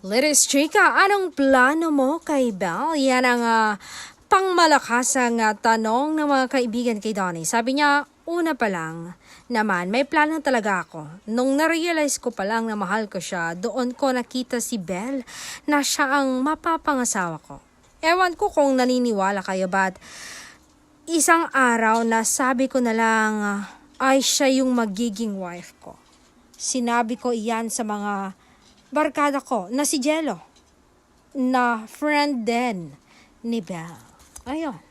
Ladies, chika, anong plano mo kay Belle? Yan ang pangmalakasang tanong ng mga kaibigan kay Donnie. Sabi niya, una pa lang naman, may plano talaga ako. Nung na-realize ko pa lang na mahal ko siya, doon ko nakita si Belle na siya ang mapapangasawa ko. Ewan ko kung naniniwala kayo, but isang araw na sabi ko na lang ay siya yung magiging wife ko. Sinabi ko iyan sa mga barkada ko na si Jello, na friend din ni Belle. Ayun.